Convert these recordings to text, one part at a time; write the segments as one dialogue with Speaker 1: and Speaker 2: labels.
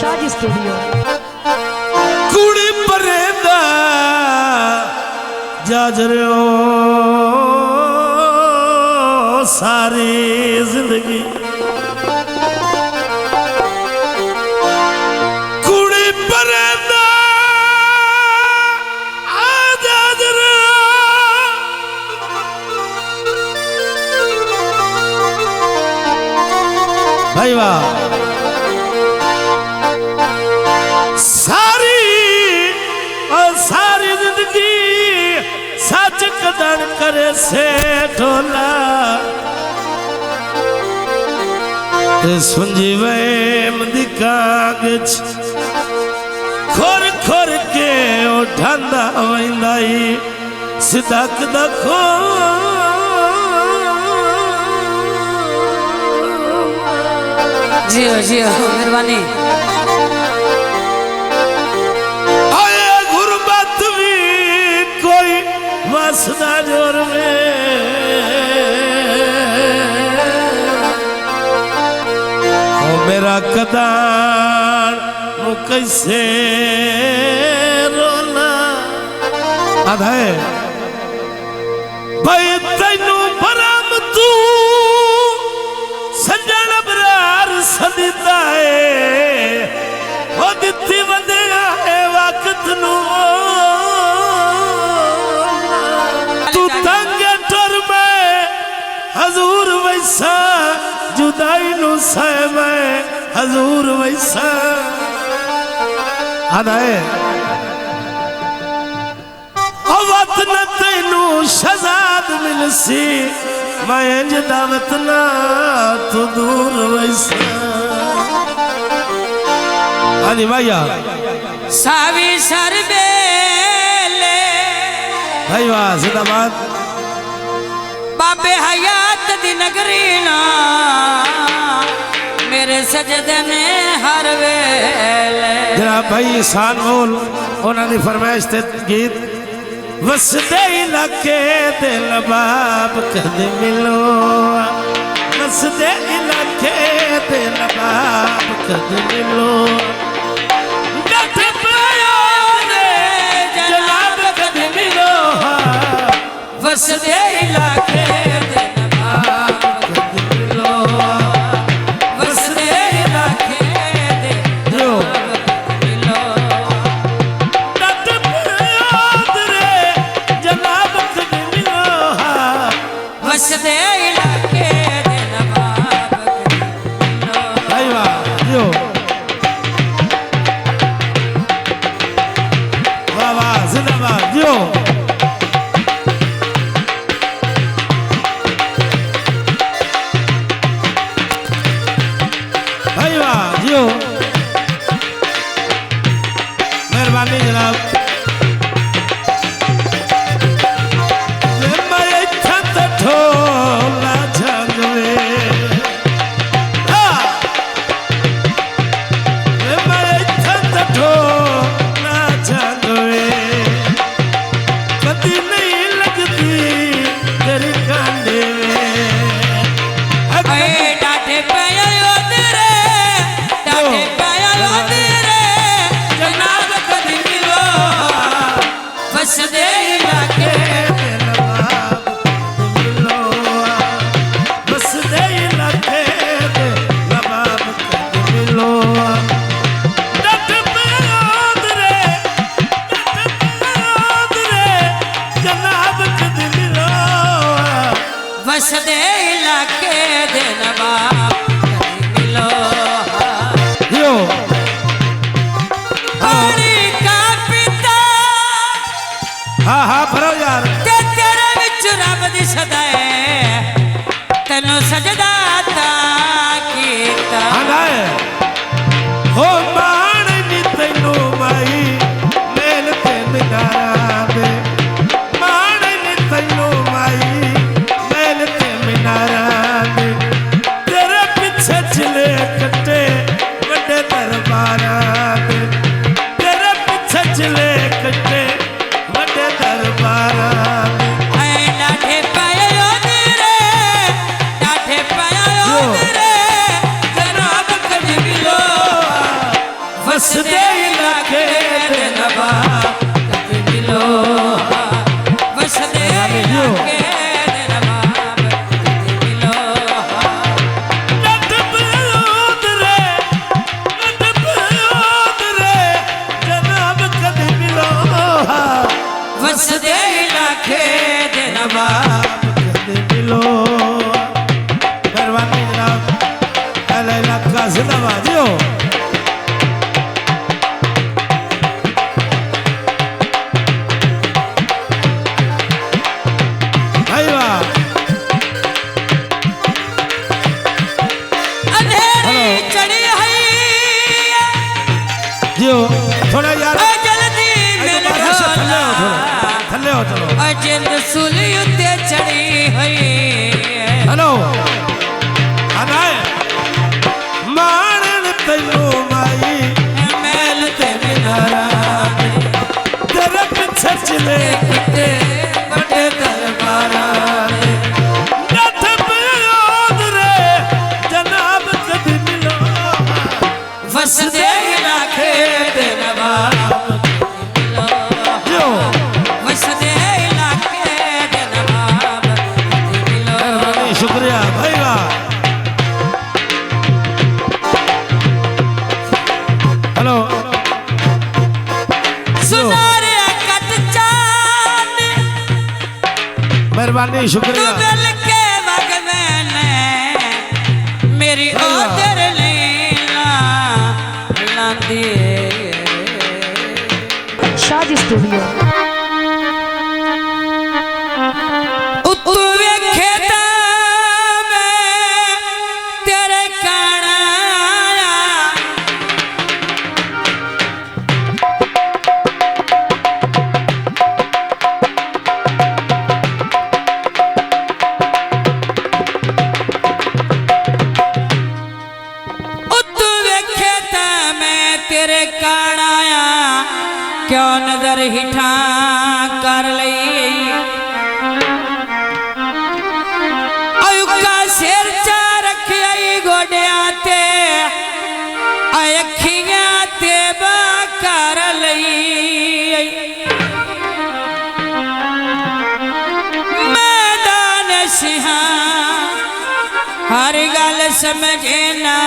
Speaker 1: शादी स्टूडियो।
Speaker 2: कुड़ी परेदा जाजरो सारी जिंदगी कुड़ी परेदा जाजरो भाई वाह सारी जिंदगी सच कदर करे से ढोला ते सुंजी वेम दी कागज खोर खोर के उठांदा वंदाई सिदक दखो
Speaker 3: जियो जियो मेहरबानी
Speaker 2: वसदा जोर में ओ मेरा कदार वो कैसे रोना आधा है भाई तैनू भरम तू संजन बरार सदिता है वो दित्ती वंदे है वक्त नू हजूर वैसा जुदाई नु सह मैं हजूर वैसा आदाए अवत न तेनू शहजाद मिलसी मैं इंज दावत ना तू दूर वैसा आदि भैया
Speaker 3: सावी सरबेले
Speaker 2: भाई वाह जिंदाबाद
Speaker 3: बाबे हयात दी नगरी ना मेरे सजदे ने हर वेले
Speaker 2: जनाब भाई सान मोल उन्होंने फरमाइश ते गीत वसदे इलाके दे लबाब कदे मिलो वसदे इलाके दे लबाब कदे मिलो डट पायो दे जनाब कदे मिलो वसदे इलाके मेहरबानी जनाब ढोला झंगवे ढोला झंगवे कभी नहीं लगती तेरी कांडे
Speaker 3: डाटे पाया तेरे डाटे पाया तेरे जनाब कदी मिलो वसदे इलाके वसदे इलाके दे नवाब कदी मिलो
Speaker 2: यो
Speaker 3: पानी का पिता
Speaker 2: हाँ हाँ भरो यार
Speaker 3: ते तेरे विच रब दी सदाए तेनू सजदा ता कीता
Speaker 2: हनाए हो मान नी तैनू माई मेल ते मिनारा दे मान नी तैनू माई तेरे पीछे चले कट्टे बड़े दरबारा तेरे पीछे चले कट्टे बड़े दरबारा
Speaker 3: डाठे पाया तेरे डाठे पाया तेरे जनाब कदी मिलो वसदे लाखे दिन बाद कद मिलो वसदे लाखे दिन बाद कद मिलो
Speaker 2: नट प्योद रे जनाब कद मिलो
Speaker 3: वसदे लाखे दिन बाद
Speaker 2: कद मिलो मेहरबानी जनाब अहले इलाका जिंदाबाद जियो भाई वाह
Speaker 3: अंधेरी चढ़ी है
Speaker 2: जियो थोड़ा यार
Speaker 3: ओ जल्दी मिल
Speaker 2: थल्ले हो चलो
Speaker 3: अजिंद सुली उत्ते चढ़ी है
Speaker 2: हेलो अनाए मारन तैनो माई
Speaker 3: मैल ते मिनारा
Speaker 2: तेरे पीछे चले
Speaker 3: किते बड़े दरबारा
Speaker 2: नट प्योद रे जनाब कद मिलो
Speaker 3: वसदे लाखे दिन बाद
Speaker 2: जियो
Speaker 3: वसदे लाखे दिन बाद मिलो
Speaker 2: मेहरबानी शुक्रिया भाई वाह हेलो
Speaker 3: सुनारे कट चांद
Speaker 2: मेहरबानी शुक्रिया
Speaker 3: दिल के वग मैंने मेरी ओदर लीला लांदी
Speaker 1: शादी स्टूडियो
Speaker 3: उत्तू वेखे मैं तेरे काना उत्तू वेखे मैं तेरे काना क्यों नजर हिठा कर लई अयुका सिर चा रखियाई गोडिया ते अखियां ते बाकर लई मैदान सिहा हर गल समझे ना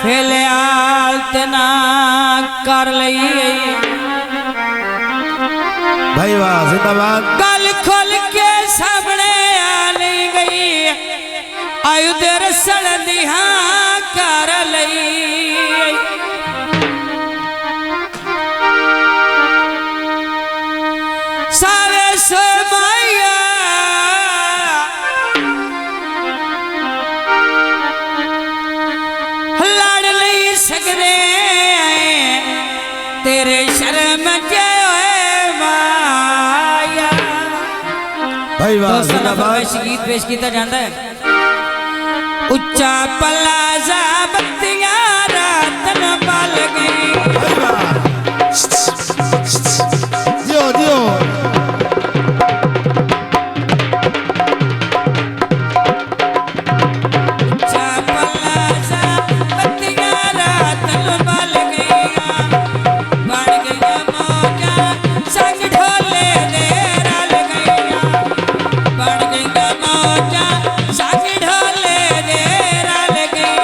Speaker 3: फिलहाल तना कर लई
Speaker 2: भाई वाह जिंदाबाद
Speaker 3: गल खोल के सामने आली गई आयुध रसल दिहा कर लई सारे सो माया लड़ नहीं सकते तेरे शर्म के माया
Speaker 2: भाई वाह
Speaker 3: दोस्तों ना
Speaker 2: जिंदाबाद
Speaker 3: फरमाइशी गीत पेश किया जाता है उच्चा पलाजा बत्तियां रात न पल गई
Speaker 2: भाई वाह जियो जियो
Speaker 3: उच्चा पलाजा बत्तियां रात न पल गई बढ़ गई मौजा संग ढोले दे रल गई बढ़ गई मौजा संग ढोले दे रल गई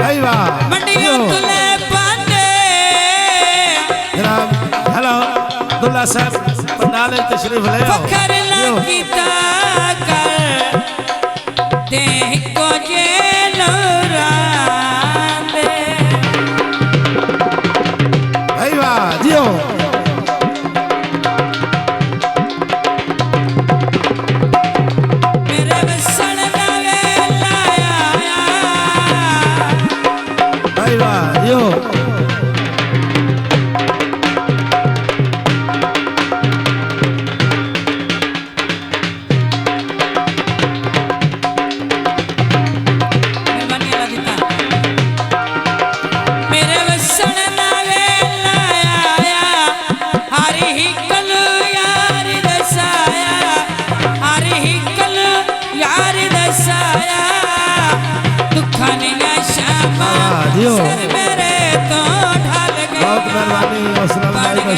Speaker 2: भाई वाह
Speaker 3: मंडियों तुले पांडे
Speaker 2: जनाब हेलो अब्दुल्ला साहब पंडाल में तशरीफ ले आओ
Speaker 3: फखर
Speaker 2: जियो।
Speaker 3: लगता कर देह को जेलो रांदे
Speaker 2: भाई वाह जियो
Speaker 3: मेरे वसन नवे लाया
Speaker 2: भाई वाह जियो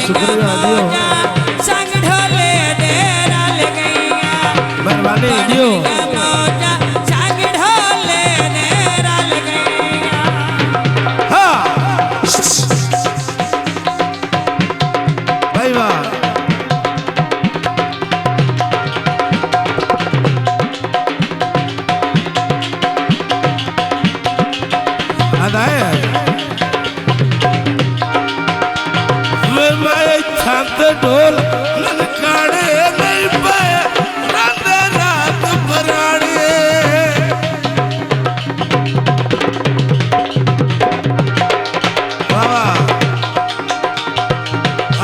Speaker 2: शुक्रिया दियो
Speaker 3: संग ढोले दे रल गईया
Speaker 2: मेहरबानी दियो
Speaker 3: संग ढोले दे रल गईया
Speaker 2: हाँ भाई वाह अदाए मैं छात ढोल ललकारे नहीं पाए रात रात भराड़े बाबा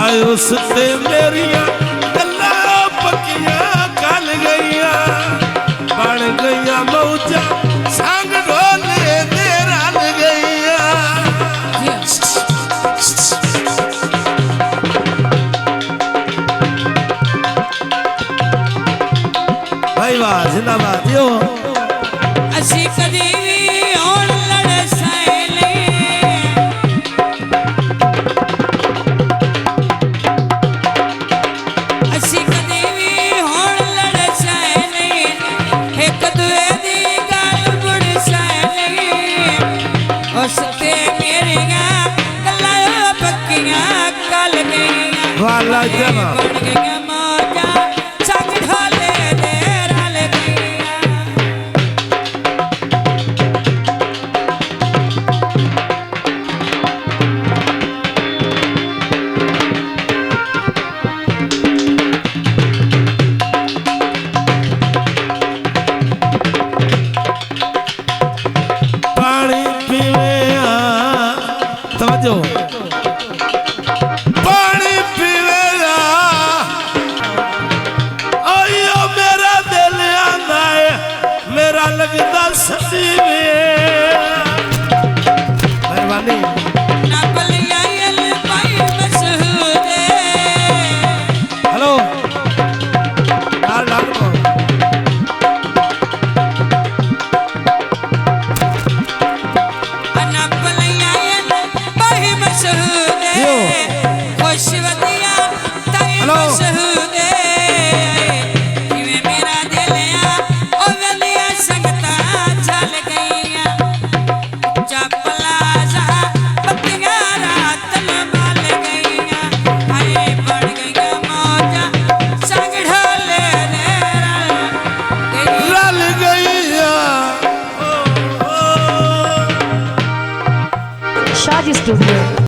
Speaker 2: आयो सते मेरिया गल्ला पकिया कल गईया बन गईया मौजा संग ढोले दे रल गईया भाई वाह जिंदाबाद यो
Speaker 3: असी कदी भी होण लड़ सैले असी कदी भी होण लड़ सैले एक दूए दी गल बुड़ सैले उसते मेरियां गल्लां पक्कियां कल गईयां
Speaker 2: वाला जमा
Speaker 3: बन गईयां मौजा संग ढोले दे रल गईयां
Speaker 2: पानी पीवे तवज्जो पानी पीवे आयो मेरा दिल आंदा है मेरा लगदा सदी मेहरबानी
Speaker 3: ना बलिया यल पाई मशहूरे
Speaker 2: हेलो डाल डाल को
Speaker 3: ना बलिया यल पाई मशहूरे
Speaker 2: यो।
Speaker 3: खुशवतिया ताई
Speaker 2: हेलो।
Speaker 3: मशहूरे जिवें मेरा दिल आ ओ वलिया संगता चल गईया चपला जा पत्तियां रात न बाल गईया हाय बढ़ गईया मौजा संग ढोले दे रल
Speaker 2: रल
Speaker 3: गईया
Speaker 2: गईया
Speaker 1: Shadi Studio.